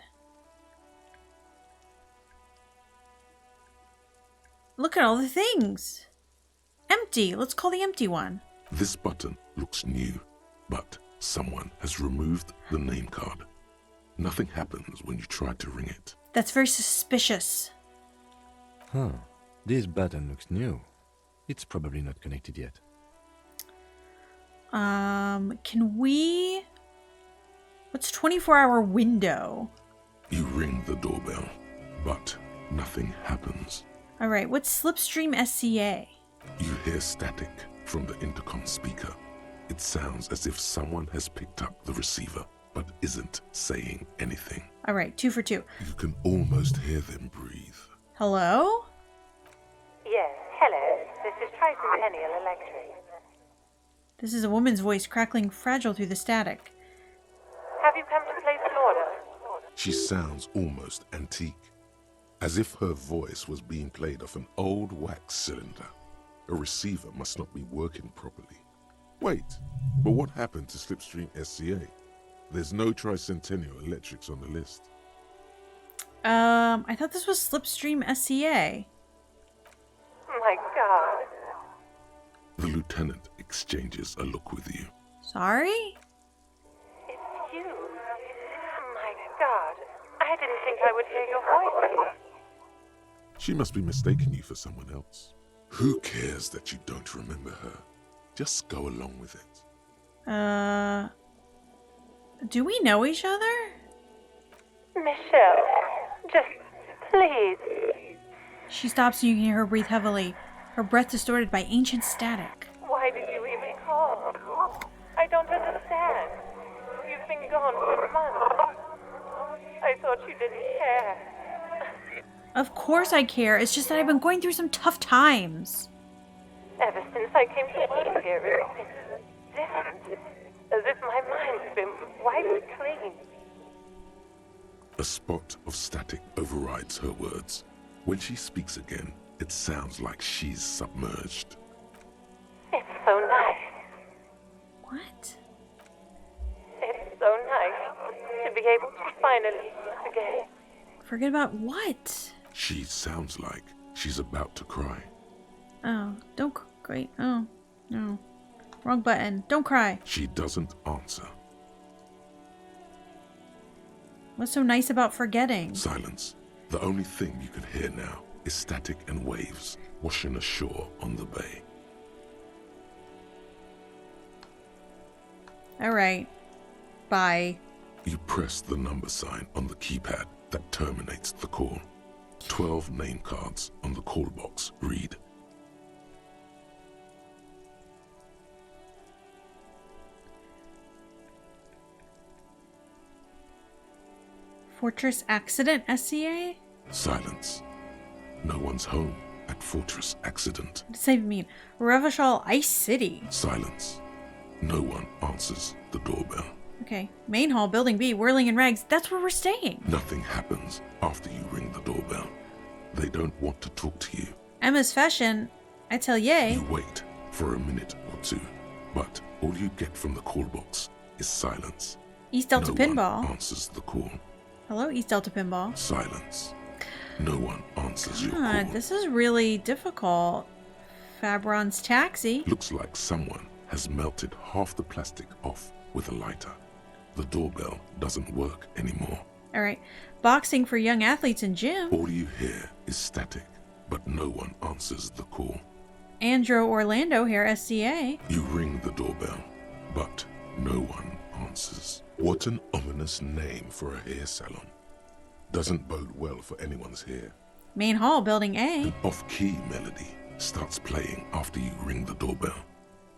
Look at all the things! Empty! Let's call the empty one. This button looks new, but someone has removed the name card. Nothing happens when you try to ring it. That's very suspicious. Huh. This button looks new. It's probably not connected yet. Can we... What's 24-hour window? You ring the doorbell, but nothing happens. Alright, what's Slipstream SCA? You hear static from the intercom speaker. It sounds as if someone has picked up the receiver, but isn't saying anything. Alright, 2 for 2. You can almost hear them breathe. Hello? Yes, hello. This is Tricentennial Electric. This is a woman's voice crackling fragile through the static. Have you come to place an order? She sounds almost antique, as if her voice was being played off an old wax cylinder. A receiver must not be working properly. Wait, but what happened to Slipstream SCA? There's no Tricentennial Electrics on the list. I thought this was Slipstream SCA. My God. The lieutenant exchanges a look with you. Sorry? It's you. My God. I didn't think I would hear your voice. She must be mistaking you for someone else. Who cares that you don't remember her? Just go along with it. Do we know each other? Michelle, just please. She stops and you can hear her breathe heavily, her breath distorted by ancient static. Why did you even call? I don't understand. You've been gone for months. I thought you didn't care. Of course I care, it's just that I've been going through some tough times. Ever since I came to work here, it's different. As if my mind's been wiped clean. A spot of static overrides her words. When she speaks again, it sounds like she's submerged. It's so nice. What? It's so nice to be able to finally speak again. Forget about what? She sounds like she's about to cry. Oh, don't cry. Oh, no. Wrong button. Don't cry. She doesn't answer. What's so nice about forgetting? Silence. The only thing you can hear now is static and waves washing ashore on the bay. Alright. Bye. You press the number sign on the keypad that terminates the call. 12 name cards on the call box read. Fortress Accident, SCA? Silence. No one's home at Fortress Accident. What does that even mean? Revachol Ice City. Silence. No one answers the doorbell. Okay. Main hall, building B, whirling in rags. That's where we're staying. Nothing happens after you ring the doorbell. They don't want to talk to you. Emma's Fashion, Atelier. You wait for a minute or two, but all you get from the call box is silence. East Delta No Pinball. one answers the call. Hello, East Delta Pinball. Silence. No one answers your God, call. this is really difficult. Fabron's Taxi. Looks like someone has melted half the plastic off with a lighter. The doorbell doesn't work anymore. All right. Boxing for young athletes in gym. All you hear is static, but no one answers the call. Andro Orlando here, SCA. You ring the doorbell, but no one answers. What an ominous name for a hair salon. Doesn't bode well for anyone's hair. Main hall, building A. An off-key melody starts playing after you ring the doorbell.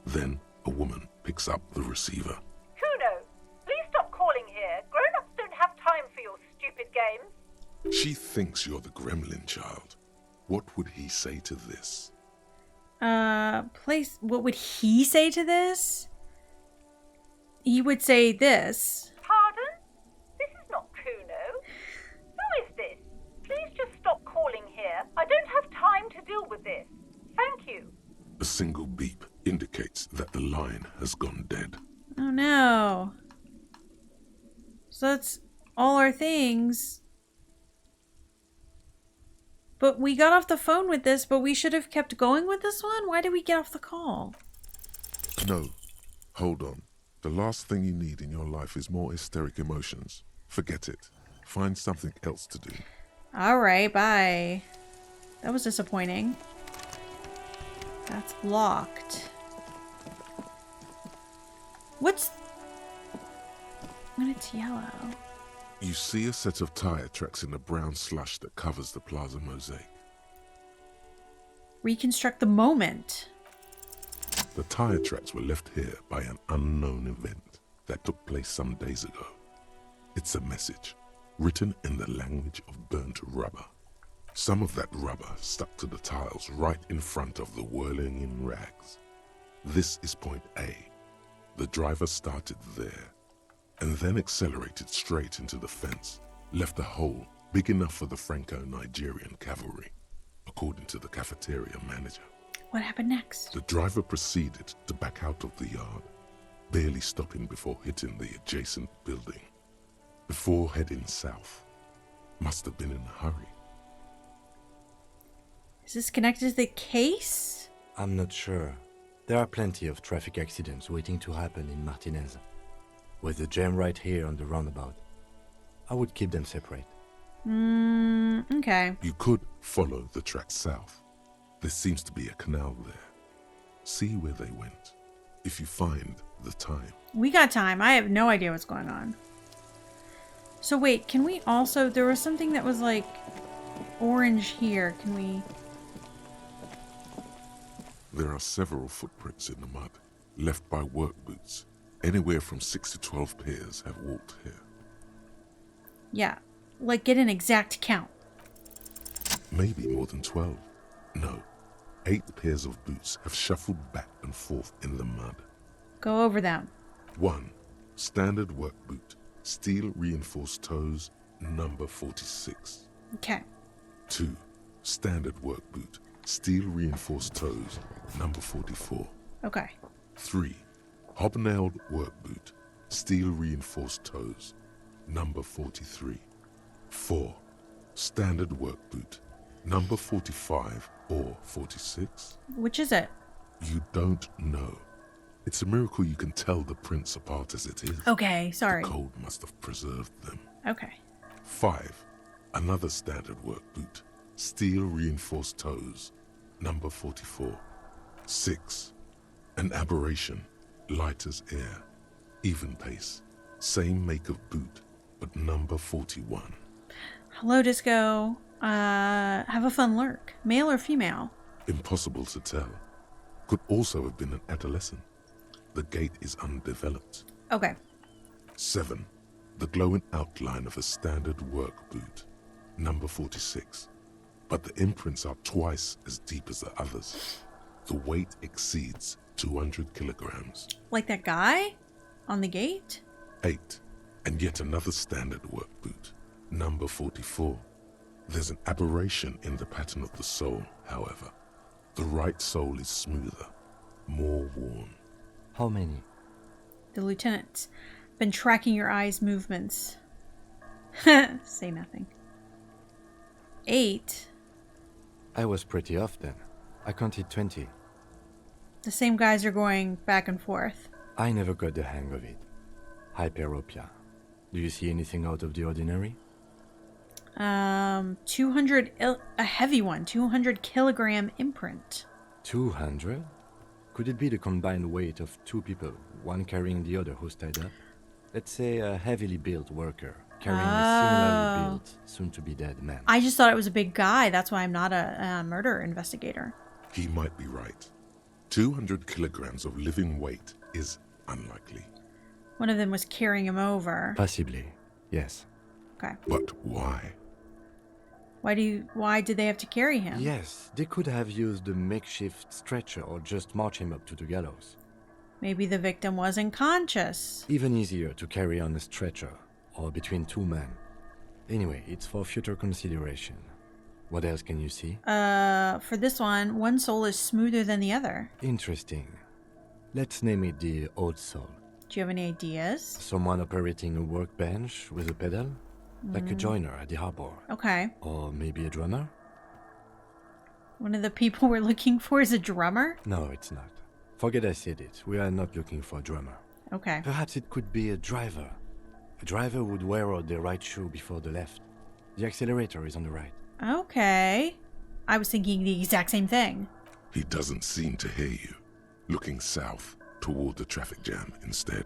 Then a woman picks up the receiver. Kuno, please stop calling here. Grown-ups don't have time for your stupid games. She thinks you're the gremlin child. What would he say to this? What would he say to this? He would say this. Pardon? This is not Kuno. Who is this? Please just stop calling here. I don't have time to deal with this. Thank you. A single beep indicates that the line has gone dead. Oh no. So that's all our things. But we got off the phone with this, but we should have kept going with this one? Why did we get off the call? No. Hold on. The last thing you need in your life is more hysteric emotions. Forget it. Find something else to do. Alright, bye. That was disappointing. That's blocked. When it's yellow. You see a set of tire tracks in the brown slush that covers the plaza mosaic. Reconstruct the moment. The tire tracks were left here by an unknown event that took place some days ago. It's a message, written in the language of burnt rubber. Some of that rubber stuck to the tiles right in front of the whirling in rags. This is point A. The driver started there, and then accelerated straight into the fence, left a hole big enough for the Franco-Nigerian cavalry, according to the cafeteria manager. What happened next? The driver proceeded to back out of the yard, barely stopping before hitting the adjacent building. Before heading south, must have been in a hurry. Is this connected to the case? I'm not sure. There are plenty of traffic accidents waiting to happen in Martinez. With the jam right here on the roundabout, I would keep them separate. Okay. You could follow the track south. There seems to be a canal there. See where they went, if you find the time. We got time. I have no idea what's going on. So wait, can we also... There was something that was like orange here. Can we... There are several footprints in the mud, left by work boots. Anywhere from 6 to 12 pairs have walked here. Yeah, like get an exact count. Maybe more than 12. No, 8 pairs of boots have shuffled back and forth in the mud. Go over them. 1. Standard work boot, steel reinforced toes, number 46. Okay. 2. Standard work boot, steel reinforced toes, number 44. Okay. 3. Hobnailed work boot, steel reinforced toes, number 43. 4. Standard work boot, number 45 or 46. Which is it? You don't know. It's a miracle you can tell the prints apart as it is. Okay, sorry. The cold must have preserved them. Okay. 5. Another standard work boot, steel reinforced toes, number 44. 6. An aberration, light as air, even pace, Same make of boot, but number 41. Hello, Disco. Have a fun lurk. Male or female? Impossible to tell. Could also have been an adolescent. The gait is undeveloped. Okay. 7. The glowing outline of a standard work boot, number 46. But the imprints are twice as deep as the others. The weight exceeds 200 kilograms. Like that guy on the gate? 8. And yet another standard work boot, number 44. There's an aberration in the pattern of the sole, however. The right sole is smoother, more worn. How many? The lieutenant's been tracking your eyes' movements. Say nothing. 8. I was pretty off then. I counted 20. The same guys are going back and forth. I never got the hang of it. Hyperopia. Do you see anything out of the ordinary? 200, a heavy one, 200 kilogram imprint. 200? Could it be the combined weight of two people, one carrying the other who's tied up? Let's say a heavily built worker carrying a similarly built, soon-to-be-dead man. I just thought it was a big guy. That's why I'm not a murder investigator. He might be right. 200 kilograms of living weight is unlikely. One of them was carrying him over. Possibly, yes. Okay. But why? Why did they have to carry him? Yes, they could have used a makeshift stretcher or just march him up to the gallows. Maybe the victim wasn't conscious. Even easier to carry on a stretcher, or between two men. Anyway, it's for future consideration. What else can you see? For this one sole is smoother than the other. Interesting. Let's name it the old sole. Do you have any ideas? Someone operating a workbench with a pedal? Like a joiner at the harbor. Okay. Or maybe a drummer? One of the people we're looking for is a drummer? No, it's not. Forget I said it. We are not looking for a drummer. Okay. Perhaps it could be a driver. A driver would wear out the right shoe before the left. The accelerator is on the right. Okay. I was thinking the exact same thing. He doesn't seem to hear you. Looking south toward the traffic jam instead.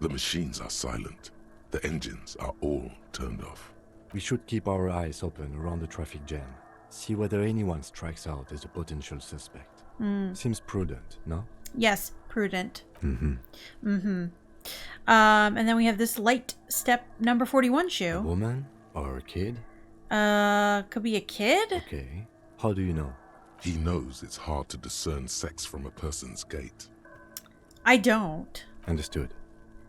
The machines are silent. The engines are all turned off. We should keep our eyes open around the traffic jam. See whether anyone strikes out as a potential suspect. Seems prudent, no? Yes, prudent. Mm-hmm. And then we have this light step number 41 A shoe. woman? Or a kid? Could be a kid? Okay. How do you know? He knows it's hard to discern sex from a person's gait. I don't. Understood.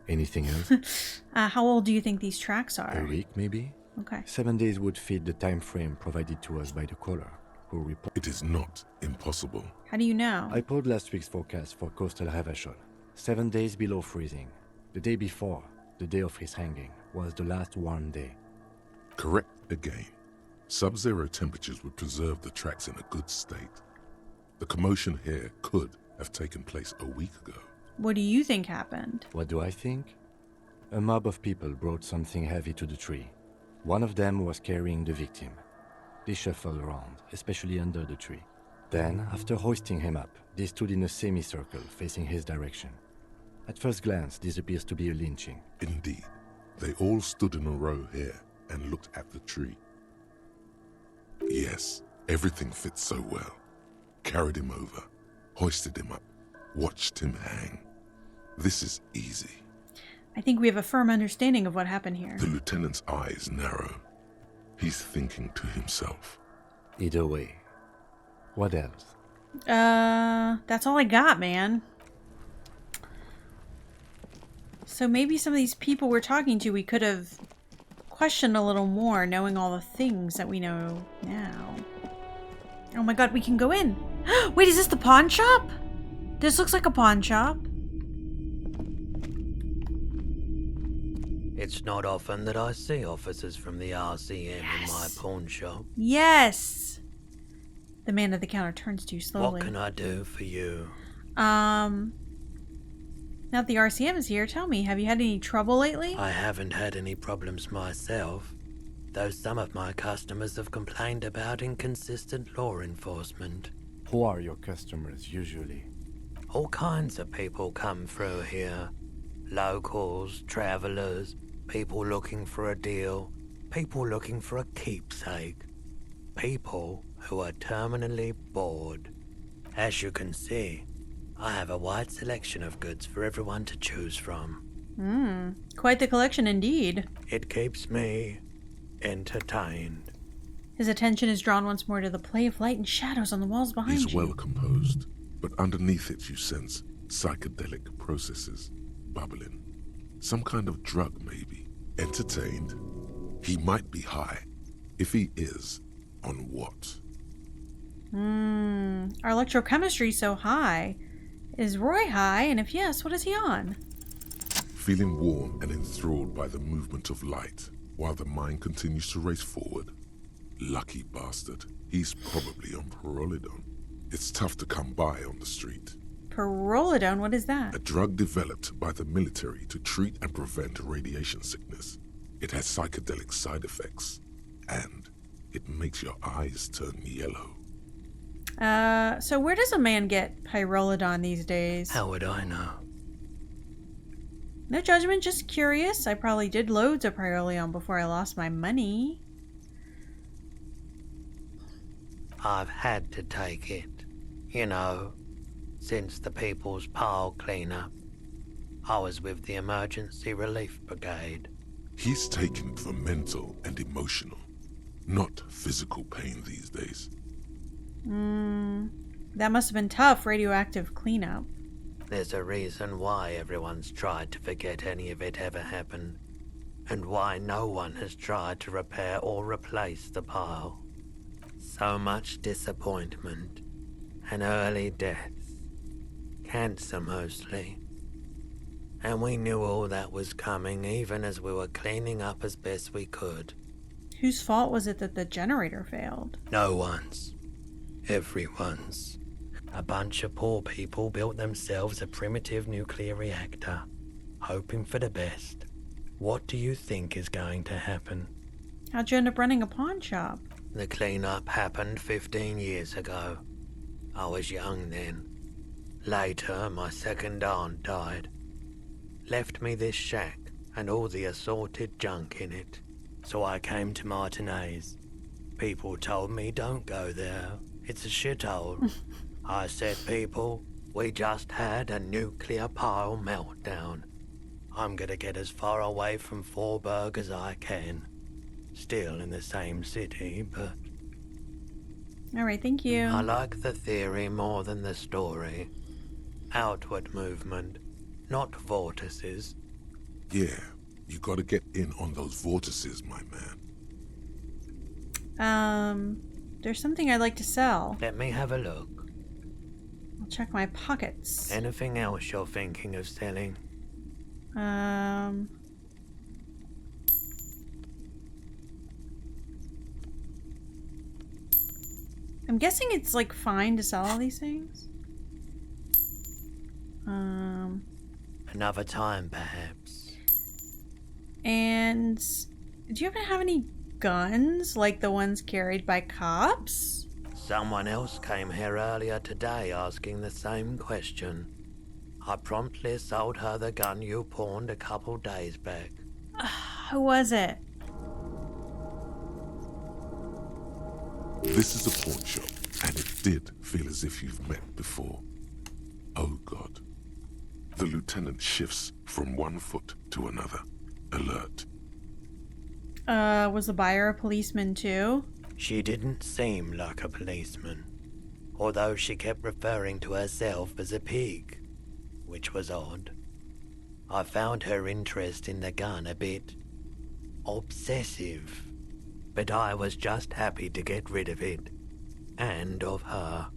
Anything else? How old do you think these tracks A are? week, maybe? Okay. 7 days would fit the time frame provided to us by the caller, who reported. It is not impossible. How do you know? I pulled last week's forecast for coastal Havashol. 7 days below freezing. The day before, the day of his hanging, was the last warm day. Correct again. Sub-zero temperatures would preserve the tracks in a good state. The commotion here could have taken place a week ago. What do you think happened? What do I think? A mob of people brought something heavy to the tree. One of them was carrying the victim. They shuffled around, especially under the tree. Then, after hoisting him up, they stood in a semicircle facing his direction. At first glance, this appears to be a lynching. Indeed, they all stood in a row here and looked at the tree. Yes, everything fits so well. Carried him over, hoisted him up, watched him hang. This is easy. I think we have a firm understanding of what happened here. The lieutenant's eyes narrow. He's thinking to himself. Either way. What else? That's all I got, man. So maybe some of these people we're talking to, we could have questioned a little more, knowing all the things that we know now. Oh my god, we can go in. Wait, is this the pawn shop? This looks like a pawn shop. It's not often that I see officers from the RCM in my pawn shop. Yes. The man at the counter turns to you slowly. What can I do for you? Now that the RCM is here, tell me, have you had any trouble lately? I haven't had any problems myself, though some of my customers have complained about inconsistent law enforcement. Who are your customers usually? All kinds of people come through here. Locals, travellers, people looking for a deal, people looking for a keepsake, people who are terminally bored. As you can see, I have a wide selection of goods for everyone to choose from. Quite the collection indeed. It keeps me entertained. His attention is drawn once more to the play of light and shadows on the walls behind He's you. well composed, but underneath it you sense psychedelic processes bubbling. Some kind of drug, maybe. Entertained? He might be high. If he is, on what? Our electrochemistry's so high. Is Roy high? And if yes, what is he on? Feeling warm and enthralled by the movement of light, while the mind continues to race forward. Lucky bastard. He's probably on Pyrrolidone. It's tough to come by on the street. Pyrrolidone? What is A that? drug developed by the military to treat and prevent radiation sickness. It has psychedelic side effects, and it makes your eyes turn yellow. So where does a man get pyrrolidone these days? How would I know? No judgment, just curious. I probably did loads of pyrrolidone before I lost my money. I've had to take it. You know, since the People's Pile cleanup. I was with the Emergency Relief Brigade. He's taken for mental and emotional, not physical pain these days. That must have been tough, radioactive cleanup. There's a reason why everyone's tried to forget any of it ever happened, and why no one has tried to repair or replace the pile. So much disappointment, and early deaths. Cancer mostly. And we knew all that was coming even as we were cleaning up as best we could. Whose fault was it that the generator failed? No one's. Everyone's. A bunch of poor people built themselves a primitive nuclear reactor, hoping for the best. What do you think is going to happen? How'd you end up running a pawn shop? The cleanup happened 15 years ago. I was young then. Later, my second aunt died. Left me this shack and all the assorted junk in it. So I came to Martinez. People told me don't go there. It's a shithole. I said, people, we just had a nuclear pile meltdown. I'm gonna get as far away from Forburg as I can. Still in the same city, but... Alright, thank you. I like the theory more than the story. Outward movement, not vortices. Yeah, you gotta get in on those vortices, my man. There's something I'd like to sell. Let me have a look. I'll check my pockets. Anything else you're thinking of selling? I'm guessing it's like fine to sell all these things. Another time, perhaps. And do you happen to have any guns like the ones carried by cops? Someone else came here earlier today asking the same question. I promptly sold her the gun you pawned a couple days back. Who was it? This is a pawn shop, and it did feel as if you've met before. Oh God. The lieutenant shifts from one foot to another. Alert. Was the buyer a policeman too? She didn't seem like a policeman, although she kept referring to herself as a pig, which was odd. I found her interest in the gun a bit obsessive, but I was just happy to get rid of it, and of her.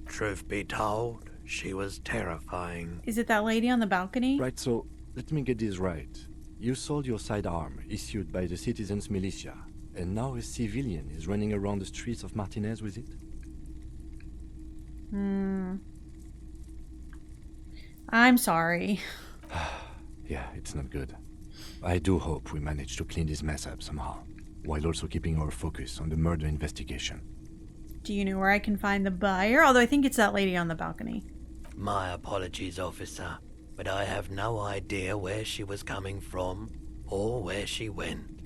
Truth be told, she was terrifying. Is it that lady on the balcony? Right, so let me get this right. You sold your sidearm, issued by the citizens' militia, and now a civilian is running around the streets of Martinez with it? I'm sorry. Yeah, it's not good. I do hope we manage to clean this mess up somehow, while also keeping our focus on the murder investigation. Do you know where I can find the buyer? Although I think it's that lady on the balcony. My apologies, officer. but I have no idea where she was coming from or where she went.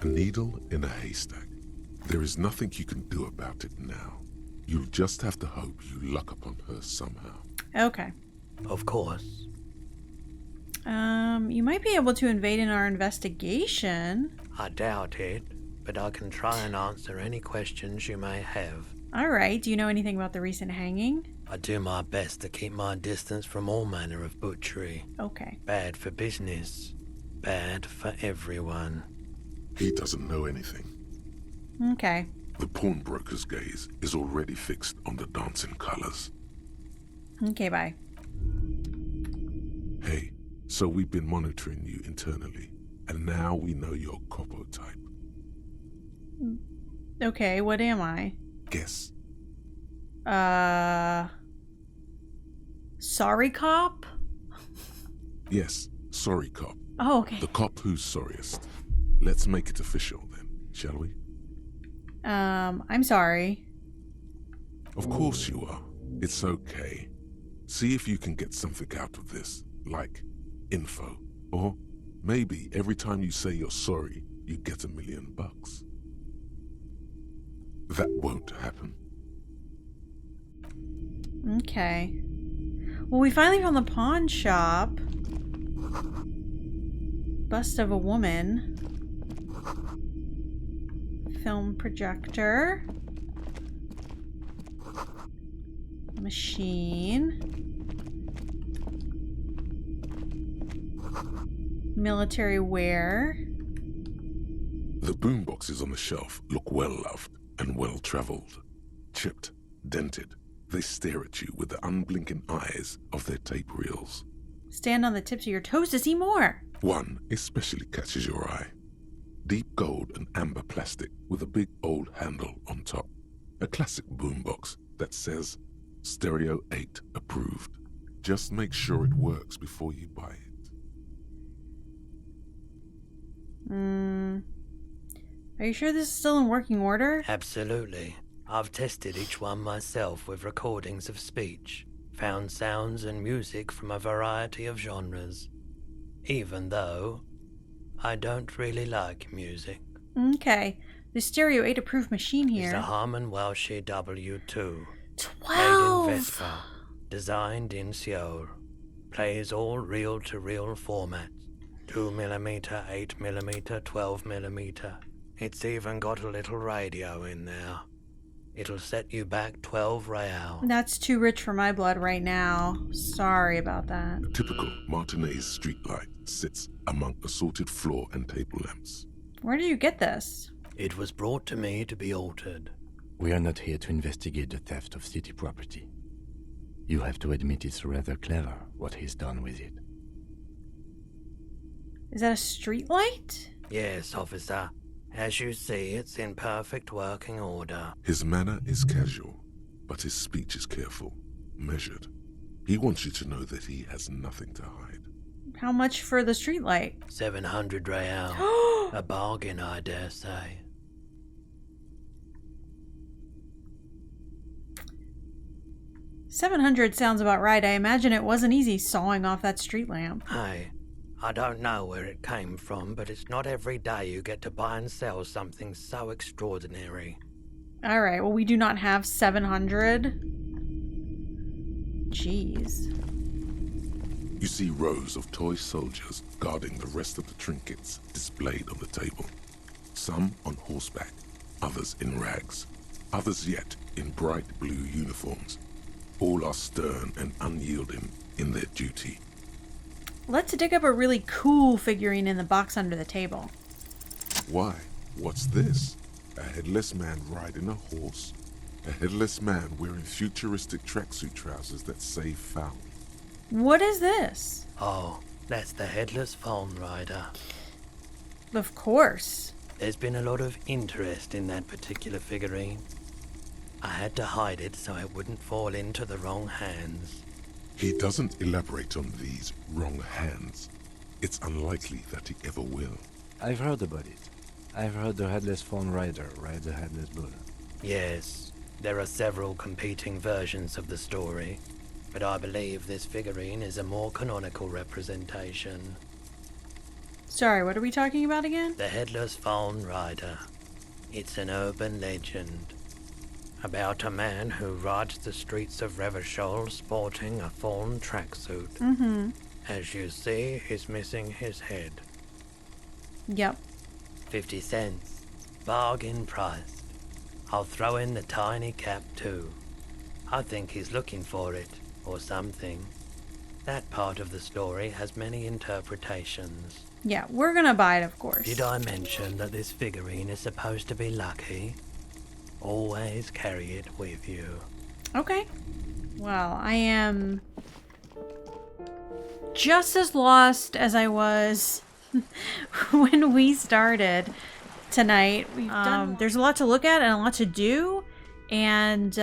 A needle in a haystack. There is nothing you can do about it now. You'll just have to hope you luck upon her somehow. Okay. Of course. You might be able to invade in our investigation. I doubt it, but I can try and answer any questions you may have. Alright, do you know anything about the recent hanging? I do my best to keep my distance from all manner of butchery. Okay. Bad for business. Bad for everyone. He doesn't know anything. Okay. The pawnbroker's gaze is already fixed on the dancing colors. Okay, bye. Hey, so we've been monitoring you internally, and now we know your Copo type. Okay, what am I? Guess. Sorry cop? Yes, sorry cop. Oh, okay. The cop who's sorriest. Let's make it official then, shall we? I'm sorry. Of course you are. It's okay. See if you can get something out of this, like info. Or maybe every time you say you're sorry, you get $1 million. That won't happen. Okay. Well, we finally found the pawn shop. Bust of a woman. Film projector. Machine. Military wear. The boomboxes on the shelf look well loved and well traveled. Chipped, dented, they stare at you with the unblinking eyes of their tape reels. Stand on the tips of your toes to see more. One especially catches your eye. Deep gold and amber plastic with a big old handle on top. A classic boombox that says Stereo 8 approved. Just make sure it works before you buy it. Are you sure this is still in working order? Absolutely. I've tested each one myself with recordings of speech, found sounds and music from a variety of genres. Even though I don't really like music. Okay. The Stereo 8 approved machine here. It's a Harman Welsh W2. 12! Made in Vespa. Designed in Seoul. Plays all reel-to-reel formats. 2mm, 8mm, 12mm. It's even got a little radio in there. It'll set you back 12 real. That's too rich for my blood right now. Sorry about that. A typical Martinez streetlight sits among assorted floor and table lamps. Where did you get this? It was brought to me to be altered. We are not here to investigate the theft of city property. You have to admit it's rather clever what he's done with it. Is that a streetlight? Yes, officer. As you see, it's in perfect working order. His manner is casual, but his speech is careful, measured. He wants you to know that he has nothing to hide. How much for the streetlight? 700 real. A bargain, I dare say. $700 sounds about right. I imagine it wasn't easy sawing off that street lamp. Hey, I don't know where it came from, but it's not every day you get to buy and sell something so extraordinary. Alright, well we do not have 700. Jeez. You see rows of toy soldiers guarding the rest of the trinkets displayed on the table. Some on horseback, others in rags, others yet in bright blue uniforms. All are stern and unyielding in their duty. Let's dig up a really cool figurine in the box under the table. Why? What's this? A headless man riding a horse? A headless man wearing futuristic tracksuit trousers that say foul? What is this? Oh, that's the headless phone rider. Of course. There's been a lot of interest in that particular figurine. I had to hide it so it wouldn't fall into the wrong hands. He doesn't elaborate on these wrong hands. It's unlikely that he ever will. I've heard about it. I've heard the headless phone rider rides a headless bull. Yes, there are several competing versions of the story. but I believe this figurine is a more canonical representation. Sorry, what are we talking about again? The Headless Fallen Rider. It's an urban legend about a man who rides the streets of Revachol sporting a fallen tracksuit. Mm-hmm. As you see, he's missing his head. Yep. 50 cents. Bargain priced. I'll throw in the tiny cap too. I think he's looking for it, or something. That part of the story has many interpretations. Yeah, we're gonna buy it, of course. Did I mention that this figurine is supposed to be lucky? Always carry it with you. Okay. Well, I am just as lost as I was when we started tonight. There's a lot to look at and a lot to do. And,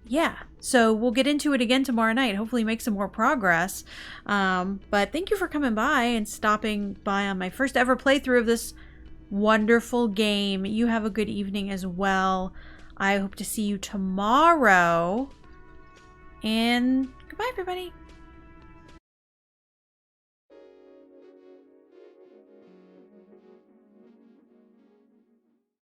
yeah. So we'll get into it again tomorrow night. Hopefully make some more progress. But thank you for coming by and stopping by on my first ever playthrough of this wonderful game. You have a good evening as well. I hope to see you tomorrow. And goodbye, everybody.